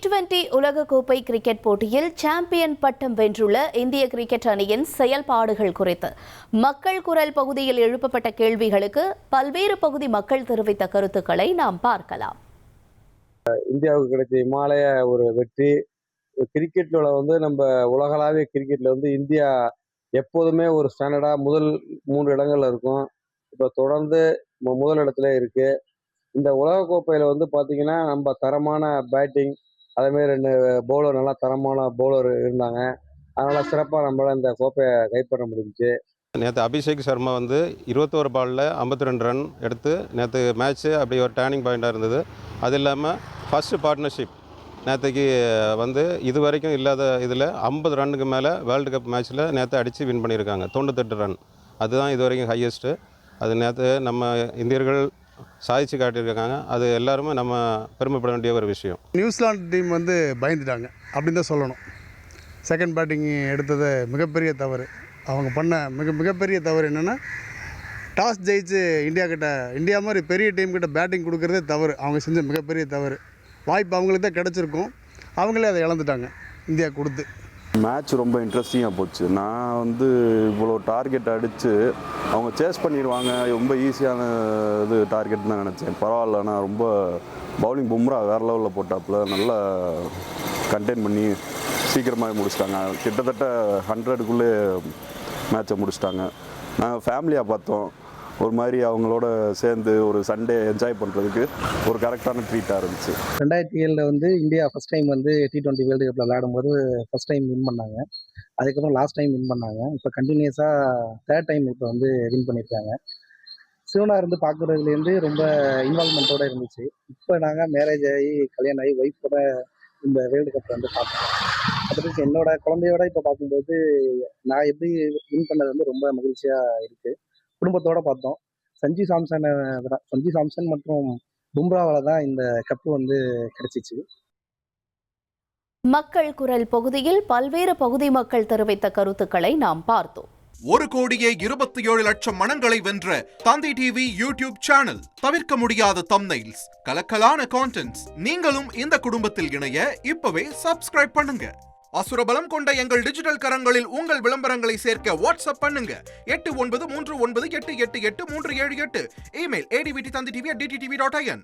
T20 உலகக்கோப்பை cricket போட்டியில் champion பட்டம் வென்றுள்ள இந்திய கிரிக்கெட் அணியின் செயல்பாடுகள் குறித்து மக்கள் குரல் பகுதியில் எழுப்பப்பட்ட கேள்விகளுக்கு பல்வேறு பகுதி மக்கள் தெரிவித்த கருத்துக்களை நாம் பார்க்கலாம். இந்தியாவுக்கு கிடைத்த இமாலய ஒரு வெற்றி. கிரிக்கெட்ல நம்ம உலகளாவிய கிரிக்கெட்ல இந்தியா எப்போதுமே ஒரு ஸ்டாண்டர்டா முதல் 3 இடங்கள்ல இருக்கும். இப்போ தொடர்ந்து முதல் இடத்துல இருக்கு. இந்த உலகக்கோப்பையில பாத்தீங்கன்னா நம்ம தரமான பேட்டிங், அதே மாதிரி 2 பவுலர் நல்லா தரமான பவுலர் இருந்தாங்க. அதனால சிறப்பாக நம்மளால இந்த கோப்பையை கைப்பற்ற முடிஞ்சுச்சு. நேற்று அபிஷேக் சர்மா 21 பாலில் 52 ரன் எடுத்து நேற்று மேட்ச்சு அப்படி ஒரு டேர்னிங் பாயிண்டாக இருந்தது. அது இல்லாமல் ஃபஸ்ட்டு பார்ட்னர்ஷிப் நேற்றுக்கு இது வரைக்கும் இல்லாத இதில் 50 ரன்னுக்கு மேலே வேர்ல்டு கப் மேட்ச்சில் நேற்று அடித்து வின் பண்ணியிருக்காங்க. 98 ரன், அதுதான் இது வரைக்கும் ஹையஸ்ட்டு. அது நேற்று நம்ம இந்தியர்கள் சாதிச்சு காட்டியிருக்காங்க. அது எல்லாருமே நம்ம பெருமைப்பட வேண்டிய ஒரு விஷயம். நியூசிலாந்து டீம் பயந்துட்டாங்க அப்படின்னு தான் சொல்லணும். செகண்ட் பேட்டிங் எடுத்தது மிகப்பெரிய தவறு. அவங்க பண்ண மிகப்பெரிய தவறு என்னென்னா, டாஸ் ஜெயிச்சு இந்தியா மாதிரி பெரிய டீம் கிட்ட பேட்டிங் கொடுக்குறதே தவறு. அவங்க செஞ்ச மிகப்பெரிய தவறு. வாய்ப்பு அவங்களுக்கு தான் கிடச்சிருக்கும், அவங்களே அதை இழந்துட்டாங்க இந்தியா கொடுத்து. மேட்ச் ரொம்ப இன்ட்ரெஸ்டிங்காக போச்சு. நான் இவ்வளோ டார்கெட் அடித்து அவங்க சேஸ் பண்ணிடுவாங்க, ரொம்ப ஈஸியான டார்கெட் தான் நினச்சேன். பரவாயில்ல, நான் ரொம்ப பவுலிங் பும்ரா வேறு லெவலில் போட்டாப்புல நல்லா கண்டெயின் பண்ணி சீக்கிரமாக முடிச்சிட்டாங்க. கிட்டத்தட்ட 100க்குள்ளே மேட்சை முடிச்சிட்டாங்க. நாங்கள் ஃபேமிலியாக பார்த்தோம். ஒரு மாதிரி அவங்களோட சேர்ந்து ஒரு சண்டே என்ஜாய் பண்ணுறதுக்கு ஒரு கரெக்டான ட்ரீட்டாக இருந்துச்சு. 2007 India first time T20 world கப்பில் விளையாடும்போது ஃபஸ்ட் டைம் வின் பண்ணாங்க. அதுக்கப்புறம் லாஸ்ட் டைம் வின் பண்ணாங்க. இப்போ கண்டினியூஸாக 3rd டைம் இப்போ வின் பண்ணியிருக்காங்க. சிவனா பார்க்குறதுலேருந்து ரொம்ப இன்வால்மெண்ட்டோடு இருந்துச்சு. இப்போ நாங்கள் மேரேஜ் ஆகி கல்யாணம் ஆகி ஒய்ஃபோட இந்த வேர்ல்டு கப் பார்த்தோம். அது என்னோட குழந்தையோட இப்போ பார்க்கும்போது நான் எப்படி வின் பண்ணது ரொம்ப மகிழ்ச்சியாக இருக்குது. குடும்பத்தோடு பார்த்தோம். சஞ்சு சாம்சன் மற்றும் பும்ராவால் தான் இந்த கப்பு கிடைச்சிச்சு. மக்கள் குரல் பகுதியில் பல்வேறு பகுதி மக்கள் தெரிவித்த கருத்துக்களை நாம் பார்த்தோம். 1,27,00,000 மனங்களை வென்ற தந்தி டிவி யூடியூப் சேனல். தவிர்க்க முடியாத தம்ப்நெயில்ஸ், கலக்கலான கான்டென்ட்ஸ். நீங்களும் இந்த குடும்பத்தில் இணைய இப்பவே சப்ஸ்கிரைப் பண்ணுங்க. அசுரபலம் கொண்ட எங்கள் டிஜிட்டல் கரங்களில் உங்கள் விளம்பரங்களை சேர்க்க வாட்ஸ்அப் பண்ணுங்க. 8939888378. Email advtthanditv@dttv.in.